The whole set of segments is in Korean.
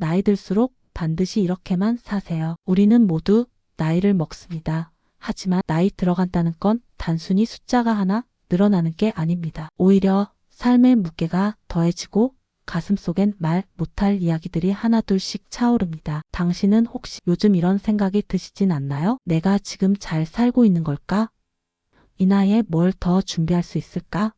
나이 들수록 반드시 이렇게만 사세요. 우리는 모두 나이를 먹습니다. 하지만 나이 들어간다는 건 단순히 숫자가 하나 늘어나는 게 아닙니다. 오히려 삶의 무게가 더해지고 가슴속엔 말 못할 이야기들이 하나둘씩 차오릅니다. 당신은 혹시 요즘 이런 생각이 드시진 않나요? 내가 지금 잘 살고 있는 걸까? 이 나이에 뭘 더 준비할 수 있을까?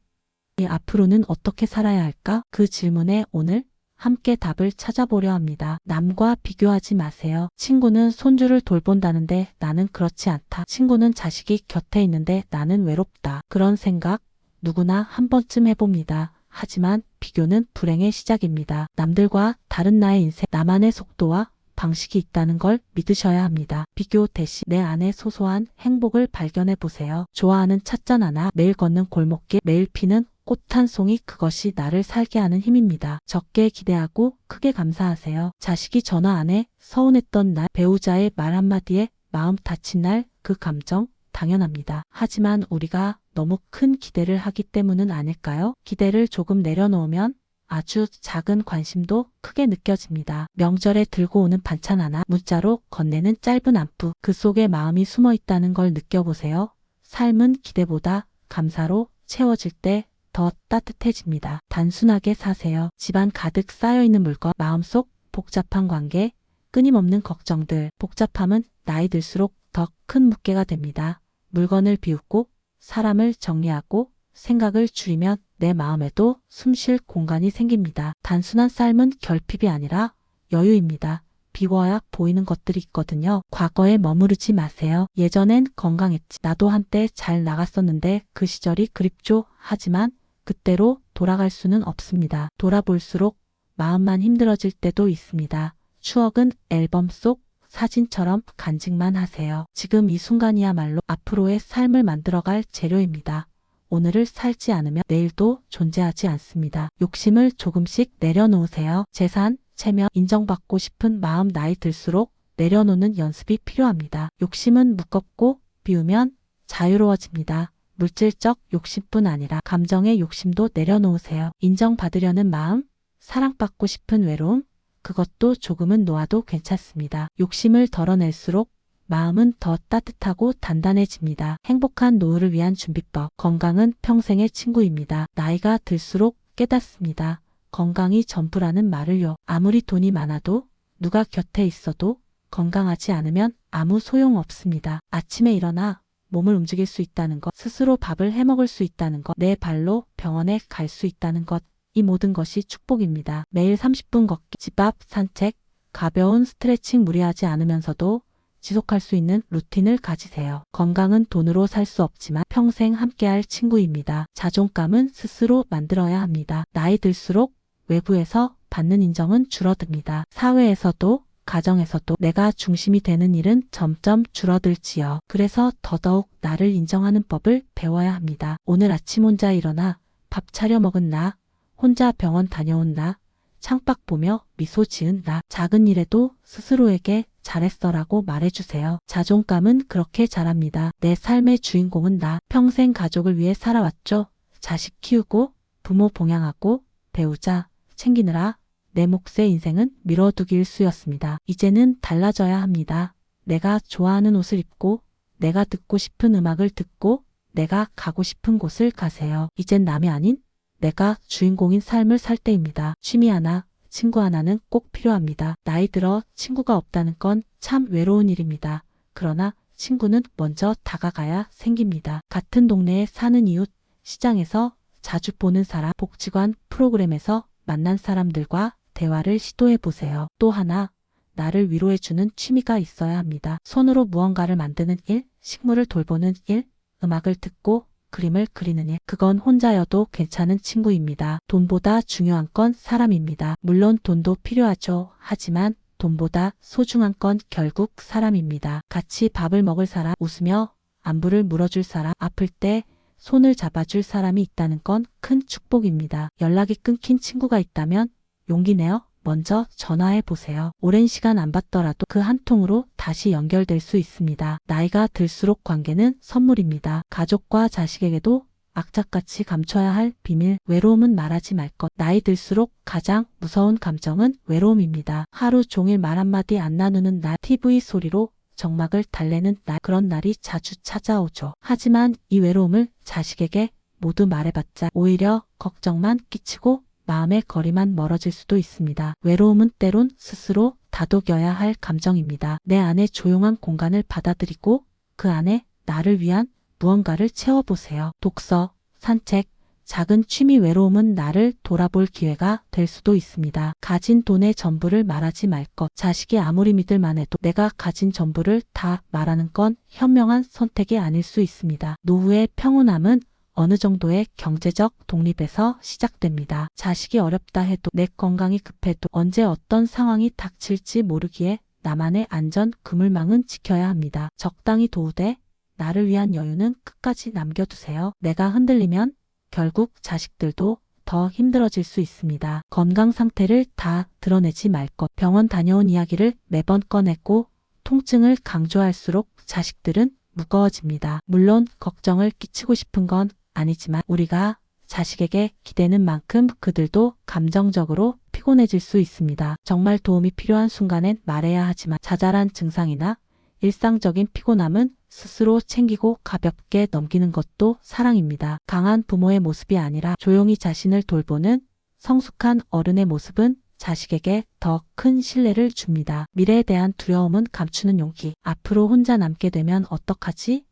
앞으로는 어떻게 살아야 할까? 그 질문에 오늘 함께 답을 찾아보려 합니다. 남과 비교하지 마세요. 친구는 손주를 돌본다는데 나는 그렇지 않다. 친구는 자식이 곁에 있는데 나는 외롭다. 그런 생각 누구나 한 번쯤 해봅니다. 하지만 비교는 불행의 시작입니다. 남들과 다른 나의 인생, 나만의 속도와 방식이 있다는 걸 믿으셔야 합니다. 비교 대신 내 안의 소소한 행복을 발견해 보세요. 좋아하는 찻잔 하나, 매일 걷는 골목길, 매일 피는 꽃 한 송이, 그것이 나를 살게 하는 힘입니다. 적게 기대하고 크게 감사하세요. 자식이 전화 안 해 서운했던 날, 배우자의 말 한마디에 마음 다친 날, 그 감정 당연합니다. 하지만 우리가 너무 큰 기대를 하기 때문은 아닐까요? 기대를 조금 내려놓으면 아주 작은 관심도 크게 느껴집니다. 명절에 들고 오는 반찬 하나, 문자로 건네는 짧은 안부, 그 속에 마음이 숨어 있다는 걸 느껴보세요. 삶은 기대보다 감사로 채워질 때 더 따뜻해집니다. 단순하게 사세요. 집안 가득 쌓여있는 물건, 마음속 복잡한 관계, 끊임없는 걱정들. 복잡함은 나이 들수록 더 큰 무게가 됩니다. 물건을 비우고 사람을 정리하고 생각을 줄이면 내 마음에도 숨 쉴 공간이 생깁니다. 단순한 삶은 결핍이 아니라 여유입니다. 비워야 보이는 것들이 있거든요. 과거에 머무르지 마세요. 예전엔 건강했지. 나도 한때 잘 나갔었는데 그 시절이 그립죠. 하지만 그때로 돌아갈 수는 없습니다. 돌아볼수록 마음만 힘들어질 때도 있습니다. 추억은 앨범 속 사진처럼 간직만 하세요. 지금 이 순간이야말로 앞으로의 삶을 만들어갈 재료입니다. 오늘을 살지 않으면 내일도 존재하지 않습니다. 욕심을 조금씩 내려놓으세요. 재산, 체면, 인정받고 싶은 마음, 나이 들수록 내려놓는 연습이 필요합니다. 욕심은 무겁고 비우면 자유로워집니다. 물질적 욕심뿐 아니라 감정의 욕심도 내려놓으세요. 인정받으려는 마음, 사랑받고 싶은 외로움, 그것도 조금은 놓아도 괜찮습니다. 욕심을 덜어낼수록 마음은 더 따뜻하고 단단해집니다. 행복한 노후를 위한 준비법. 건강은 평생의 친구입니다. 나이가 들수록 깨닫습니다. 건강이 전부라는 말을요. 아무리 돈이 많아도 누가 곁에 있어도 건강하지 않으면 아무 소용없습니다. 아침에 일어나 몸을 움직일 수 있다는 것, 스스로 밥을 해먹을 수 있다는 것, 내 발로 병원에 갈 수 있다는 것, 이 모든 것이 축복입니다. 매일 30분 걷기, 집 앞 산책, 가벼운 스트레칭, 무리하지 않으면서도 지속할 수 있는 루틴을 가지세요. 건강은 돈으로 살 수 없지만 평생 함께할 친구입니다. 자존감은 스스로 만들어야 합니다. 나이 들수록 외부에서 받는 인정은 줄어듭니다. 사회에서도 가정에서도 내가 중심이 되는 일은 점점 줄어들지요. 그래서 더더욱 나를 인정하는 법을 배워야 합니다. 오늘 아침 혼자 일어나 밥 차려 먹은 나, 혼자 병원 다녀온 나, 창밖 보며 미소 지은 나, 작은 일에도 스스로에게 잘했어라고 말해주세요. 자존감은 그렇게 자랍니다. 내 삶의 주인공은 나. 평생 가족을 위해 살아왔죠. 자식 키우고 부모 봉양하고 배우자 챙기느라 내 몫의 인생은 미뤄두기 일쑤였습니다. 이제는 달라져야 합니다. 내가 좋아하는 옷을 입고 내가 듣고 싶은 음악을 듣고 내가 가고 싶은 곳을 가세요. 이젠 남이 아닌 내가 주인공인 삶을 살 때입니다. 취미 하나, 친구 하나는 꼭 필요합니다. 나이 들어 친구가 없다는 건 참 외로운 일입니다. 그러나 친구는 먼저 다가가야 생깁니다. 같은 동네에 사는 이웃, 시장에서 자주 보는 사람, 복지관 프로그램에서 만난 사람들과 대화를 시도해 보세요. 또 하나, 나를 위로해주는 취미가 있어야 합니다. 손으로 무언가를 만드는 일, 식물을 돌보는 일, 음악을 듣고 그림을 그리는 일. 그건 혼자여도 괜찮은 친구입니다. 돈보다 중요한 건 사람입니다. 물론 돈도 필요하죠. 하지만 돈보다 소중한 건 결국 사람입니다. 같이 밥을 먹을 사람, 웃으며 안부를 물어줄 사람, 아플 때 손을 잡아줄 사람이 있다는 건 큰 축복입니다. 연락이 끊긴 친구가 있다면 용기 내어 먼저 전화해 보세요. 오랜 시간 안 봤더라도 그 한 통으로 다시 연결될 수 있습니다. 나이가 들수록 관계는 선물입니다. 가족과 자식에게도 악착같이 감춰야 할 비밀, 외로움은 말하지 말 것. 나이 들수록 가장 무서운 감정은 외로움입니다. 하루 종일 말 한마디 안 나누는 날, TV 소리로 정막을 달래는 날, 그런 날이 자주 찾아오죠. 하지만 이 외로움을 자식에게 모두 말해봤자 오히려 걱정만 끼치고 마음의 거리만 멀어질 수도 있습니다. 외로움은 때론 스스로 다독여야 할 감정입니다. 내 안에 조용한 공간을 받아들이고 그 안에 나를 위한 무언가를 채워보세요. 독서, 산책, 작은 취미 외로움은 나를 돌아볼 기회가 될 수도 있습니다. 가진 돈의 전부를 말하지 말 것. 자식이 아무리 믿을만 해도 내가 가진 전부를 다 말하는 건 현명한 선택이 아닐 수 있습니다. 노후의 평온함은 어느 정도의 경제적 독립에서 시작됩니다. 자식이 어렵다 해도 내 건강이 급해도 언제 어떤 상황이 닥칠지 모르기에 나만의 안전 그물망은 지켜야 합니다. 적당히 도우되 나를 위한 여유는 끝까지 남겨두세요. 내가 흔들리면 결국 자식들도 더 힘들어질 수 있습니다. 건강 상태를 다 드러내지 말 것. 병원 다녀온 이야기를 매번 꺼내고 통증을 강조할수록 자식들은 무거워집니다. 물론 걱정을 끼치고 싶은 건 아니지만 우리가 자식에게 기대는 만큼 그들도 감정적으로 피곤해질 수 있습니다. 정말 도움이 필요한 순간엔 말해야 하지만 자잘한 증상이나 일상적인 피곤함은 스스로 챙기고 가볍게 넘기는 것도 사랑입니다. 강한 부모의 모습이 아니라 조용히 자신을 돌보는 성숙한 어른의 모습은 자식에게 더 큰 신뢰를 줍니다. 미래에 대한 두려움은 감추는 용기. 앞으로 혼자 남게 되면 어떡하지?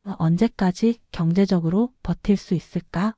언제까지 경제적으로 버틸 수 있을까?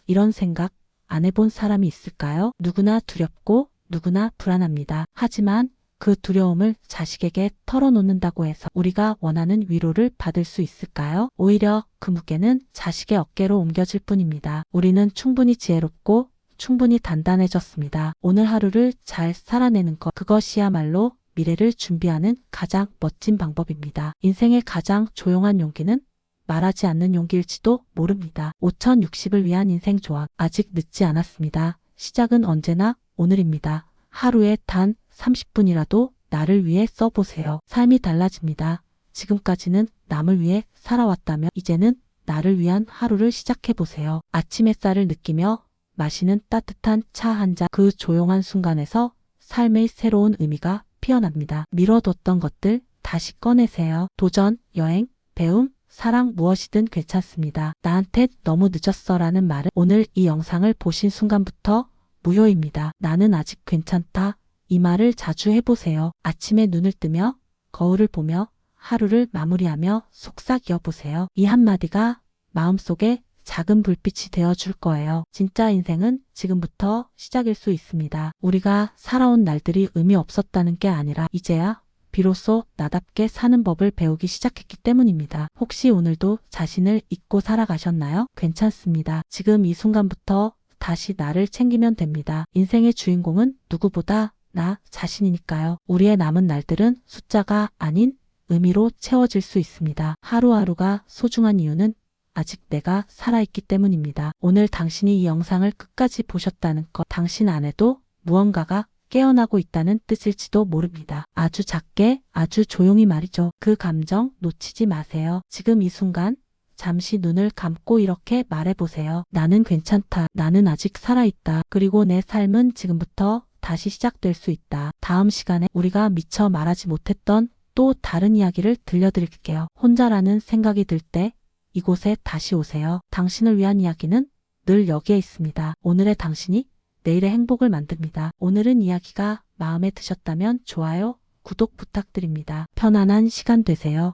이런 생각 안 해본 사람이 있을까요? 누구나 두렵고 누구나 불안합니다. 하지만 그 두려움을 자식에게 털어놓는다고 해서 우리가 원하는 위로를 받을 수 있을까요? 오히려 그 무게는 자식의 어깨로 옮겨질 뿐입니다. 우리는 충분히 지혜롭고 충분히 단단해졌습니다. 오늘 하루를 잘 살아내는 것, 그것이야말로 미래를 준비하는 가장 멋진 방법입니다. 인생의 가장 조용한 용기는 말하지 않는 용기일지도 모릅니다. 5060을 위한 인생 조합, 아직 늦지 않았습니다. 시작은 언제나 오늘입니다. 하루에 단 30분이라도 나를 위해 써보세요. 삶이 달라집니다. 지금까지는 남을 위해 살아왔다면 이제는 나를 위한 하루를 시작해보세요. 아침 햇살을 느끼며 마시는 따뜻한 차 한 잔, 그 조용한 순간에서 삶의 새로운 의미가 피어납니다. 미뤄뒀던 것들 다시 꺼내세요. 도전, 여행, 배움, 사랑 무엇이든 괜찮습니다. 나한테 너무 늦었어라는 말은 오늘 이 영상을 보신 순간부터 무효입니다. 나는 아직 괜찮다. 이 말을 자주 해보세요. 아침에 눈을 뜨며 거울을 보며 하루를 마무리하며 속삭여보세요. 이 한마디가 마음속에 작은 불빛이 되어줄 거예요. 진짜 인생은 지금부터 시작일 수 있습니다. 우리가 살아온 날들이 의미 없었다는 게 아니라 이제야 비로소 나답게 사는 법을 배우기 시작했기 때문입니다. 혹시 오늘도 자신을 잊고 살아가셨나요? 괜찮습니다. 지금 이 순간부터 다시 나를 챙기면 됩니다. 인생의 주인공은 누구보다 나 자신이니까요. 우리의 남은 날들은 숫자가 아닌 의미로 채워질 수 있습니다. 하루하루가 소중한 이유는 아직 내가 살아있기 때문입니다. 오늘 당신이 이 영상을 끝까지 보셨다는 것, 당신 안에도 무언가가 깨어나고 있다는 뜻일지도 모릅니다. 아주 작게, 아주 조용히 말이죠. 그 감정 놓치지 마세요. 지금 이 순간 잠시 눈을 감고 이렇게 말해보세요. 나는 괜찮다. 나는 아직 살아있다. 그리고 내 삶은 지금부터 다시 시작될 수 있다. 다음 시간에 우리가 미처 말하지 못했던 또 다른 이야기를 들려드릴게요. 혼자라는 생각이 들 때 이곳에 다시 오세요. 당신을 위한 이야기는 늘 여기에 있습니다. 오늘의 당신이 내일의 행복을 만듭니다. 오늘은 이야기가 마음에 드셨다면 좋아요, 구독 부탁드립니다. 편안한 시간 되세요.